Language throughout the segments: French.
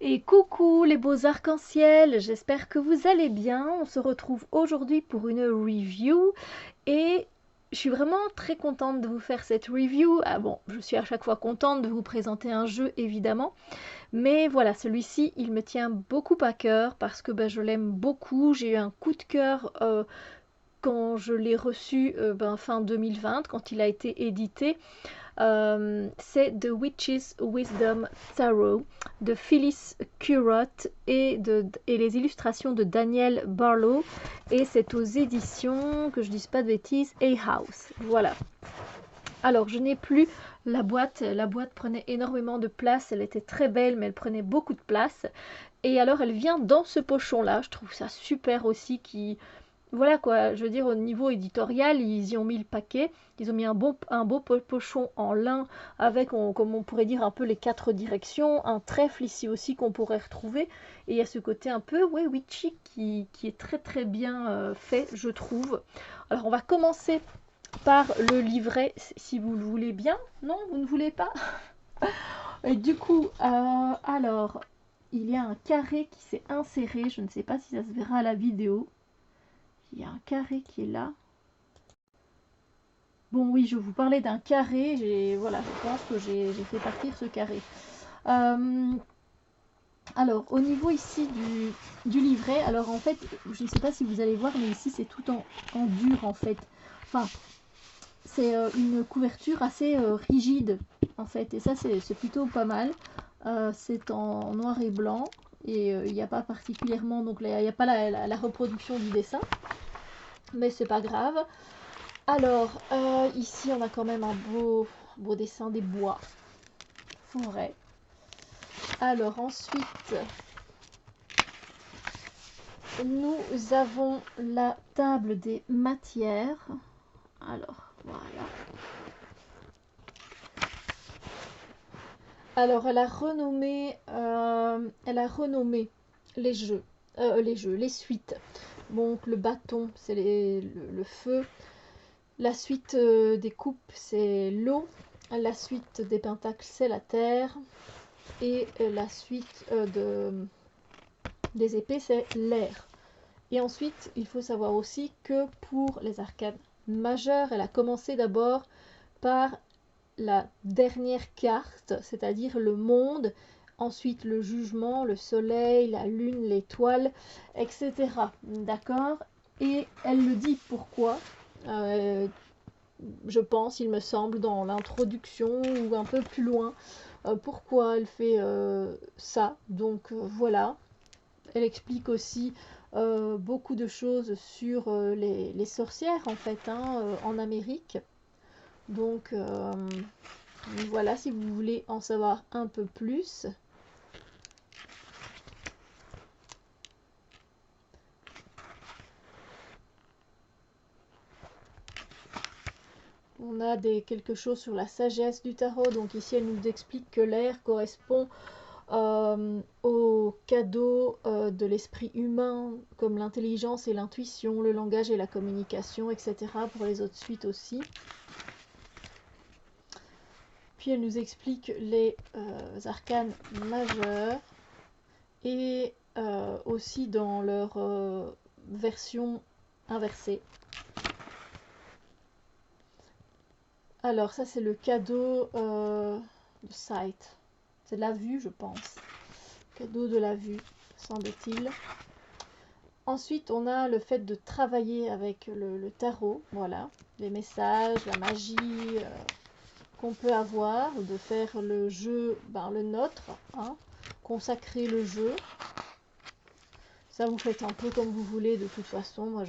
Et coucou les beaux arcs-en-ciel, j'espère que vous allez bien. On se retrouve aujourd'hui pour une review et je suis vraiment très contente de vous faire cette review. Ah bon, je suis à chaque fois contente de vous présenter un jeu évidemment, mais voilà, celui-ci il me tient beaucoup à cœur parce que je l'aime beaucoup. J'ai eu un coup de cœur quand je l'ai reçu fin 2020, quand il a été édité. C'est The Witch's Wisdom Tarot de Phyllis Curott et les illustrations de Daniel Barlow, et c'est aux éditions, que je dise pas de bêtises, Hay House. Voilà. Alors, je n'ai plus la boîte. La boîte prenait énormément de place. Elle était très belle, mais elle prenait beaucoup de place. Et alors, elle vient dans ce pochon-là. Je trouve ça super aussi, voilà quoi, je veux dire, au niveau éditorial, ils y ont mis le paquet. Ils ont mis un beau pochon en lin avec, comme on pourrait dire, un peu les 4 directions, un trèfle ici aussi qu'on pourrait retrouver. Et il y a ce côté un peu, ouais, witchy qui est très très bien fait, je trouve. Alors, on va commencer par le livret, si vous le voulez bien. Non, vous ne voulez pas? Et du coup, alors, il y a un carré qui s'est inséré. Je ne sais pas si ça se verra à la vidéo. Il y a un carré qui est là. Bon, oui, je vous parlais d'un carré. Voilà, je pense que j'ai fait partir ce carré. Euh, alors, au niveau ici du livret, alors en fait, je ne sais pas si vous allez voir, mais ici c'est tout en dur en fait. Enfin, c'est une couverture assez rigide en fait, et ça c'est plutôt pas mal. C'est en noir et blanc, et il n'y a pas particulièrement, donc il n'y a pas la reproduction du dessin, mais c'est pas grave. Alors, ici, on a quand même un beau dessin des bois, forêt. Alors, ensuite, nous avons la table des matières. Alors, voilà. Alors, elle a renommé les suites. Donc, le bâton, c'est le feu. La suite des coupes, c'est l'eau. La suite des pentacles, c'est la terre. Et la suite des épées, c'est l'air. Et ensuite, il faut savoir aussi que pour les arcanes majeures, elle a commencé d'abord par la dernière carte, c'est-à-dire le monde, ensuite le jugement, le soleil, la lune, l'étoile, etc. D'accord? Et elle le dit pourquoi. Euh, je pense, il me semble, dans l'introduction ou un peu plus loin, pourquoi elle fait ça. Donc voilà. Elle explique aussi beaucoup de choses sur les sorcières en fait, hein, en Amérique. Donc voilà, si vous voulez en savoir un peu plus. On a quelque chose sur la sagesse du tarot. Donc ici, elle nous explique que l'air correspond aux cadeaux de l'esprit humain, comme l'intelligence et l'intuition, le langage et la communication, etc. Pour les autres suites aussi. Puis elle nous explique les arcanes majeurs et aussi dans leur version inversée. Alors ça c'est le cadeau de sight. C'est de la vue, je pense. Cadeau de la vue, semble-t-il. Ensuite, on a le fait de travailler avec le tarot, voilà, les messages, la magie qu'on peut avoir, de faire le jeu, le nôtre, hein, consacrer le jeu. Ça, vous faites un peu comme vous voulez, de toute façon. Moi,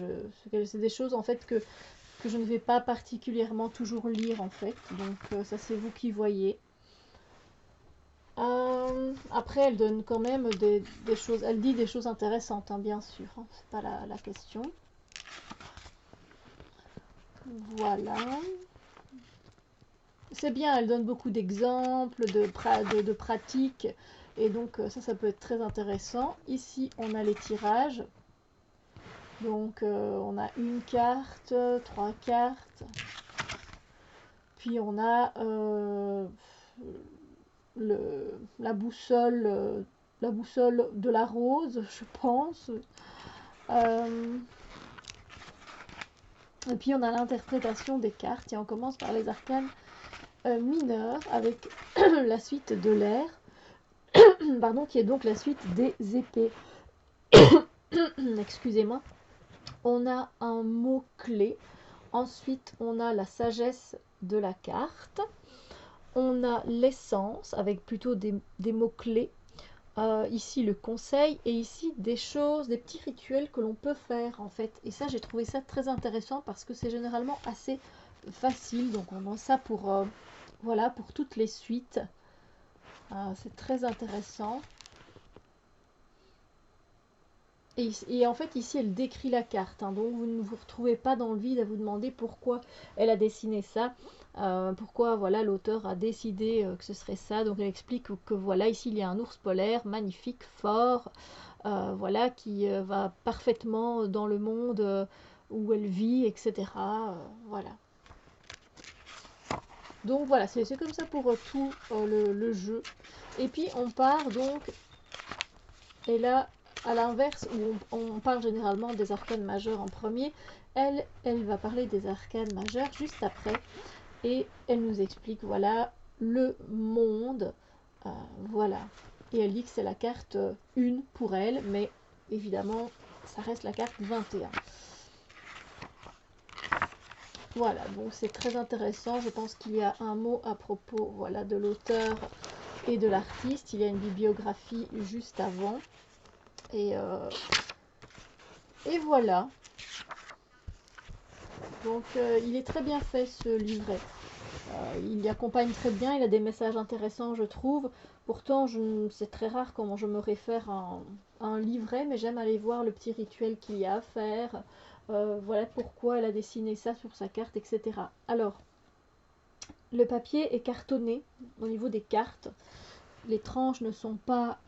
c'est des choses en fait que je ne vais pas particulièrement toujours lire en fait, donc ça c'est vous qui voyez. Après, elle donne quand même des choses, elle dit des choses intéressantes, hein, bien sûr, hein, c'est pas la question. Voilà. C'est bien, elle donne beaucoup d'exemples, de pratiques, et donc ça peut être très intéressant. Ici, on a les tirages. Donc, on a une carte, 3 cartes, puis on a la boussole la boussole de la rose, je pense. Et puis on a l'interprétation des cartes et on commence par les arcanes mineurs avec la suite de l'air, pardon, qui est donc la suite des épées. Excusez-moi. On a un mot-clé. Ensuite, on a la sagesse de la carte. On a l'essence avec plutôt des mots-clés. Ici le conseil et ici des choses, des petits rituels que l'on peut faire en fait. Et ça, j'ai trouvé ça très intéressant parce que c'est généralement assez facile. Donc on a ça pour, voilà, pour toutes les suites. C'est très intéressant. Et en fait, ici, elle décrit la carte. Hein, donc, vous ne vous retrouvez pas dans le vide à vous demander pourquoi elle a dessiné ça. Pourquoi, voilà, l'auteur a décidé que ce serait ça. Donc, elle explique que, voilà, ici, il y a un ours polaire magnifique, fort, voilà, qui va parfaitement dans le monde où elle vit, etc. Voilà. Donc, voilà, c'est comme ça pour tout le jeu. Et puis, on part donc... Et là, à l'inverse, où on parle généralement des arcanes majeures en premier, elle va parler des arcanes majeures juste après. Et elle nous explique, voilà, le monde. Voilà. Et elle dit que c'est la carte 1 pour elle, mais évidemment, ça reste la carte 21. Voilà, donc c'est très intéressant. Je pense qu'il y a un mot à propos, voilà, de l'auteur et de l'artiste. Il y a une bibliographie juste avant. Et voilà. Donc il est très bien fait ce livret. Il y accompagne très bien, il a des messages intéressants je trouve. Pourtant c'est très rare comment je me réfère à un livret, mais j'aime aller voir le petit rituel qu'il y a à faire. Voilà pourquoi elle a dessiné ça sur sa carte, etc. Alors, le papier est cartonné au niveau des cartes. Les tranches ne sont pas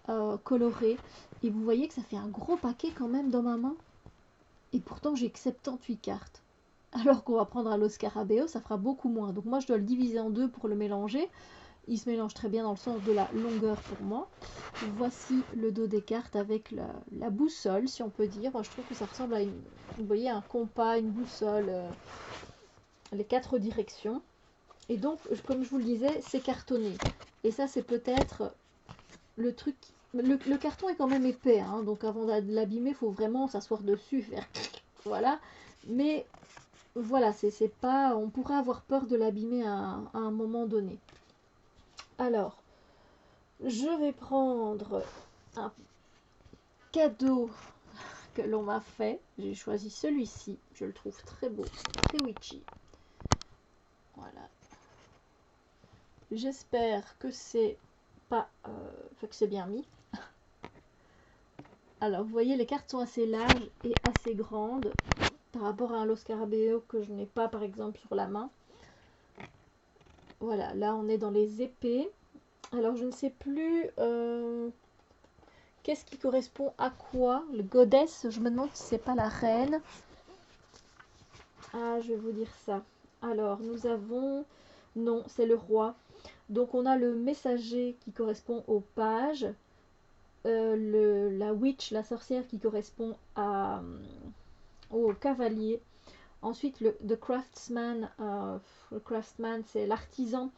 colorées. Et vous voyez que ça fait un gros paquet quand même dans ma main. Et pourtant j'ai que 78 cartes. Alors qu'on va prendre à l'Oscarabeo, ça fera beaucoup moins. Donc moi, je dois le diviser en deux pour le mélanger. Il se mélange très bien dans le sens de la longueur pour moi. Voici le dos des cartes avec la boussole, si on peut dire. Moi, je trouve que ça ressemble à vous voyez, un compas, une boussole, les 4 directions. Et donc, comme je vous le disais, c'est cartonné. Et ça, c'est peut-être le truc... Le carton est quand même épais, hein, donc avant de l'abîmer, il faut vraiment s'asseoir dessus, faire... Voilà. Mais voilà, c'est pas, on pourrait avoir peur de l'abîmer à un moment donné. Alors, je vais prendre un cadeau que l'on m'a fait. J'ai choisi celui-ci. Je le trouve très beau, très witchy. Voilà. J'espère que c'est pas, que c'est bien mis. Alors, vous voyez, les cartes sont assez larges et assez grandes par rapport à un Loscarabeo que je n'ai pas, par exemple, sur la main. Voilà, là, on est dans les épées. Alors, je ne sais plus qu'est-ce qui correspond à quoi. Le goddess, je me demande si c'est pas la reine. Ah, je vais vous dire ça. Alors, nous avons... Non, c'est le roi. Donc, on a le messager qui correspond au page. La witch, la sorcière qui correspond au cavalier. Ensuite, the craftsman. Le craftsman, c'est l'artisan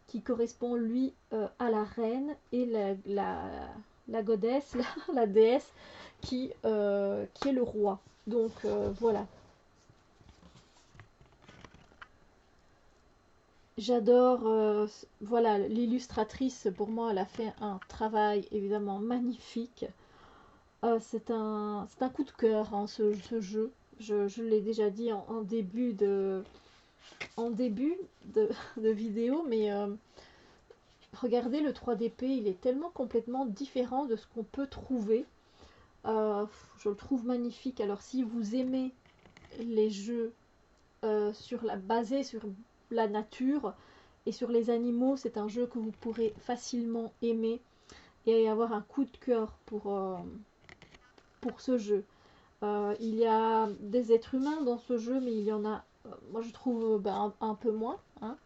qui correspond, lui, à la reine. Et la goddess, la déesse, qui est le roi. Donc, voilà. J'adore, voilà, l'illustratrice, pour moi, elle a fait un travail évidemment magnifique. C'est un coup de cœur, hein, ce jeu. Je l'ai déjà dit en début de vidéo, mais regardez le 3DP, il est tellement complètement différent de ce qu'on peut trouver. Je le trouve magnifique. Alors si vous aimez les jeux basés sur la nature et sur les animaux, c'est un jeu que vous pourrez facilement aimer et avoir un coup de cœur pour ce jeu. Il y a des êtres humains dans ce jeu, mais il y en a, moi je trouve un peu moins. Hein.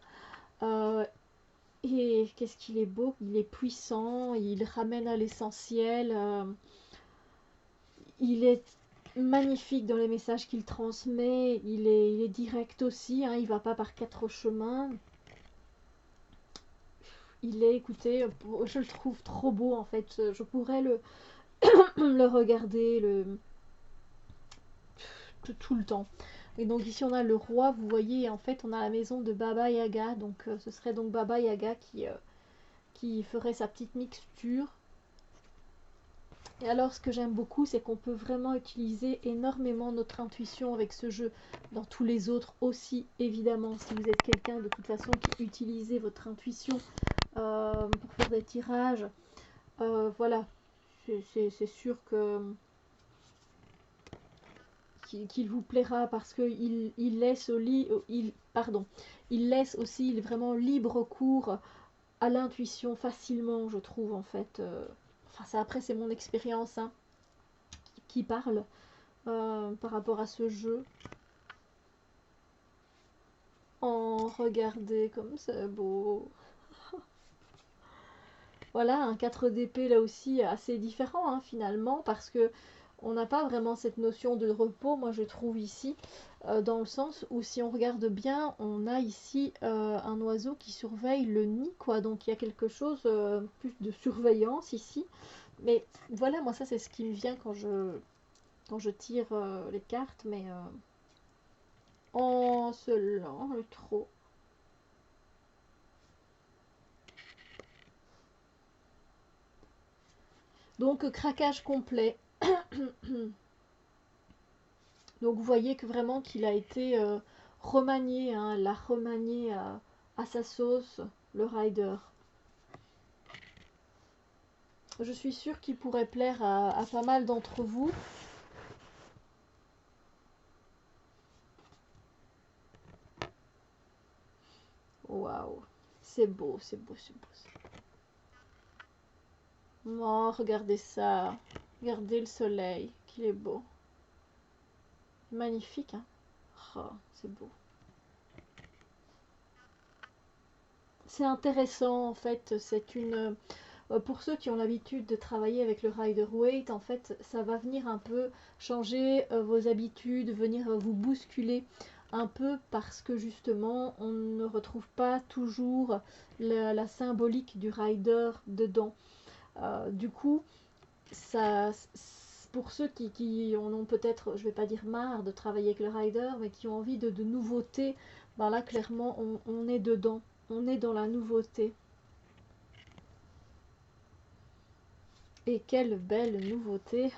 Et qu'est-ce qu'il est beau, il est puissant, il ramène à l'essentiel, il est magnifique dans les messages qu'il transmet, il est direct aussi, hein, il va pas par quatre chemins. Il est, écoutez, je le trouve trop beau en fait, je pourrais le regarder tout le temps. Et donc ici on a le roi, vous voyez, en fait on a la maison de Baba Yaga, donc ce serait donc Baba Yaga qui ferait sa petite mixture. Et alors ce que j'aime beaucoup, c'est qu'on peut vraiment utiliser énormément notre intuition avec ce jeu. Dans tous les autres aussi, évidemment, si vous êtes quelqu'un de toute façon qui utilisez votre intuition pour faire des tirages, voilà, c'est sûr que qu'il vous plaira parce qu'il laisse il laisse aussi vraiment libre cours à l'intuition facilement, je trouve en fait. Enfin, ça, après c'est mon expérience hein, qui parle par rapport à ce jeu. Oh, regardez comme c'est beau. Voilà, un 4 d'épée là aussi assez différent hein, finalement parce que on n'a pas vraiment cette notion de repos, moi je trouve ici, dans le sens où si on regarde bien, on a ici un oiseau qui surveille le nid, quoi. Donc il y a quelque chose plus de surveillance ici. Mais voilà, moi ça c'est ce qui me vient quand je tire les cartes, mais oh, celui-là, le trop. Donc craquage complet. Donc vous voyez que vraiment qu'il a été remanié, hein, l'a remanié à sa sauce, le rider. Je suis sûre qu'il pourrait plaire à pas mal d'entre vous. Waouh, c'est beau, c'est beau, c'est beau. Oh, regardez ça. Regardez le soleil, qu'il est beau. Magnifique, hein. Oh, c'est beau. C'est intéressant, en fait. C'est une... pour ceux qui ont l'habitude de travailler avec le Rider-Waite, en fait, ça va venir un peu changer vos habitudes, venir vous bousculer un peu parce que justement, on ne retrouve pas toujours la symbolique du Rider dedans. Du coup, ça, pour ceux qui en ont peut-être, je vais pas dire marre de travailler avec le rider, mais qui ont envie de nouveautés, ben là clairement on est dedans, on est dans la nouveauté. Et quelle belle nouveauté,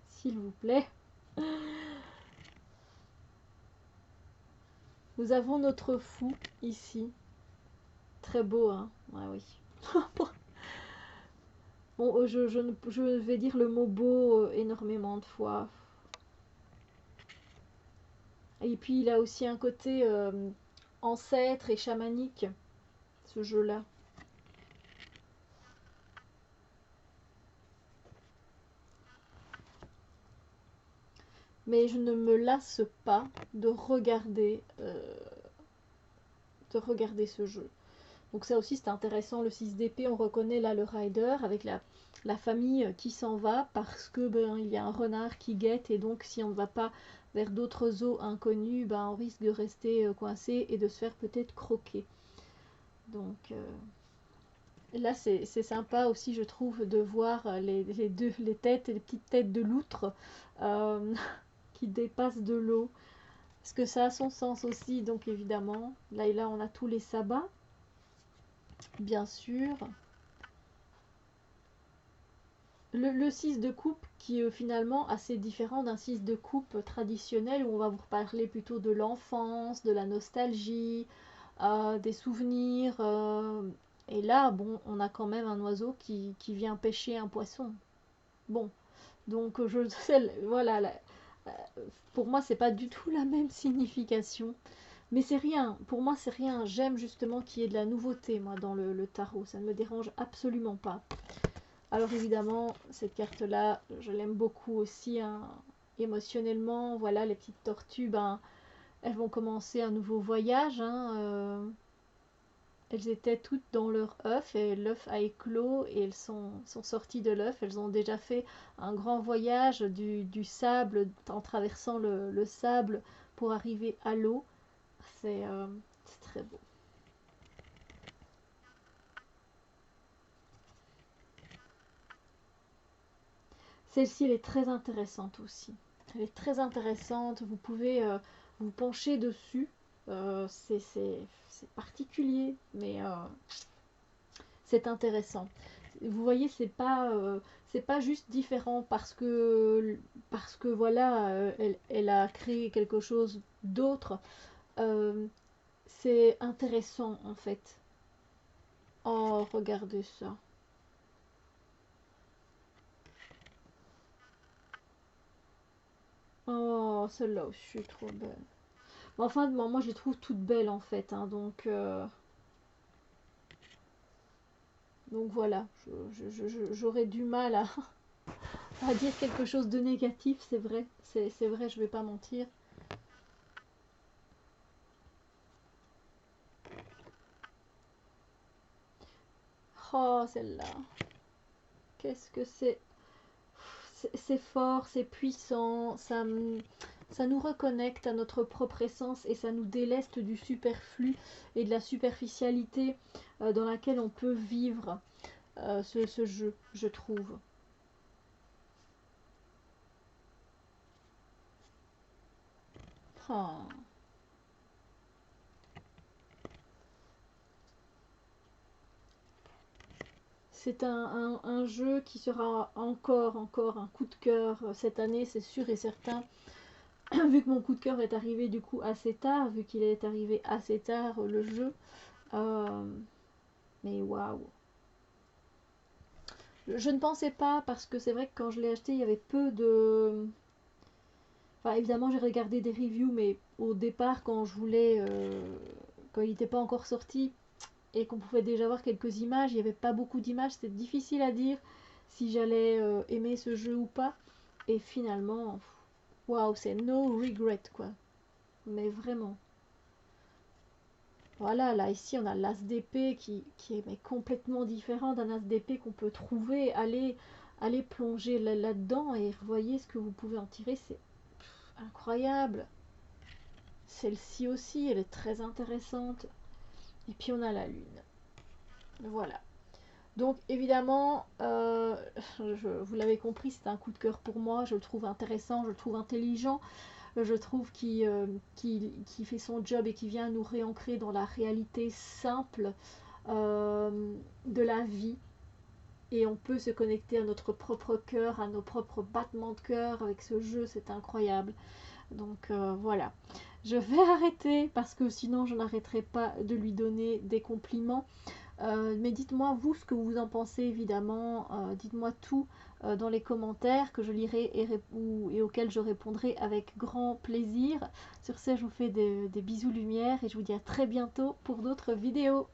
s'il vous plaît. Nous avons notre fou ici. Très beau, hein. Ouais, oui. Bon, je vais dire le mot beau énormément de fois. Et puis il a aussi un côté ancêtre et chamanique, ce jeu-là. Mais je ne me lasse pas de regarder ce jeu. Donc ça aussi c'est intéressant, le 6 d'épée, on reconnaît là le rider avec la famille qui s'en va parce que ben, il y a un renard qui guette et donc si on ne va pas vers d'autres eaux inconnues, ben, on risque de rester coincé et de se faire peut-être croquer. Donc là c'est sympa aussi je trouve de voir les têtes, les petites têtes de loutre euh, qui dépassent de l'eau. Parce que ça a son sens aussi, donc évidemment. Là et là, on a tous les sabbats, bien sûr. Le 6 de coupe qui est finalement assez différent d'un 6 de coupe traditionnel où on va vous reparler plutôt de l'enfance, de la nostalgie, des souvenirs. Et là, bon, on a quand même un oiseau qui vient pêcher un poisson. Bon, donc je sais, voilà, pour moi, c'est pas du tout la même signification. Mais c'est rien, pour moi c'est rien. J'aime justement qu'il y ait de la nouveauté, moi, dans le tarot. Ça ne me dérange absolument pas. Alors évidemment, cette carte-là, je l'aime beaucoup aussi, hein, émotionnellement. Voilà, les petites tortues, ben, elles vont commencer un nouveau voyage. Hein, elles étaient toutes dans leur œuf et l'œuf a éclos et elles sont sorties de l'œuf. Elles ont déjà fait un grand voyage du sable en traversant le sable pour arriver à l'eau. C'est très beau. Celle-ci, elle est très intéressante aussi. Elle est très intéressante. Vous pouvez vous pencher dessus. C'est particulier, mais c'est intéressant. Vous voyez, c'est pas juste différent parce que voilà, elle a créé quelque chose d'autre. Euh, c'est intéressant en fait. Oh, regardez ça. Oh, celle-là aussi, je suis trop belle. Mais enfin, moi, je les trouve toutes belles en fait, hein, donc voilà. J'aurais du mal à dire quelque chose de négatif, c'est vrai. C'est vrai, je vais pas mentir. Oh, celle-là. Qu'est-ce que c'est fort, c'est puissant, ça nous reconnecte à notre propre essence et ça nous déleste du superflu et de la superficialité dans laquelle on peut vivre ce jeu, je trouve. Oh. C'est un jeu qui sera encore un coup de cœur cette année, c'est sûr et certain. Vu que mon coup de cœur est arrivé du coup assez tard, vu qu'il est arrivé assez tard le jeu. Euh, mais waouh! Je ne pensais pas parce que c'est vrai que quand je l'ai acheté, il y avait peu de. Enfin, évidemment, j'ai regardé des reviews, mais au départ, quand je voulais. Quand il n'était pas encore sorti et qu'on pouvait déjà voir quelques images, il n'y avait pas beaucoup d'images, c'était difficile à dire si j'allais aimer ce jeu ou pas. Et finalement, waouh, c'est no regret quoi. Mais vraiment. Voilà, là ici on a l'as d'épée qui est mais complètement différent d'un as d'épée qu'on peut trouver. Allez plonger là-dedans et voyez ce que vous pouvez en tirer, c'est incroyable. Celle-ci aussi, elle est très intéressante. Et puis on a la lune. Voilà. Donc évidemment, vous l'avez compris, c'est un coup de cœur pour moi. Je le trouve intéressant, je le trouve intelligent, je trouve qu'il fait son job et qui vient nous réancrer dans la réalité simple de la vie. Et on peut se connecter à notre propre cœur, à nos propres battements de cœur avec ce jeu, c'est incroyable. Donc voilà. Je vais arrêter parce que sinon je n'arrêterai pas de lui donner des compliments. Mais dites-moi vous ce que vous en pensez évidemment. Dites-moi tout dans les commentaires que je lirai et auxquels je répondrai avec grand plaisir. Sur ce, je vous fais des bisous lumière et je vous dis à très bientôt pour d'autres vidéos.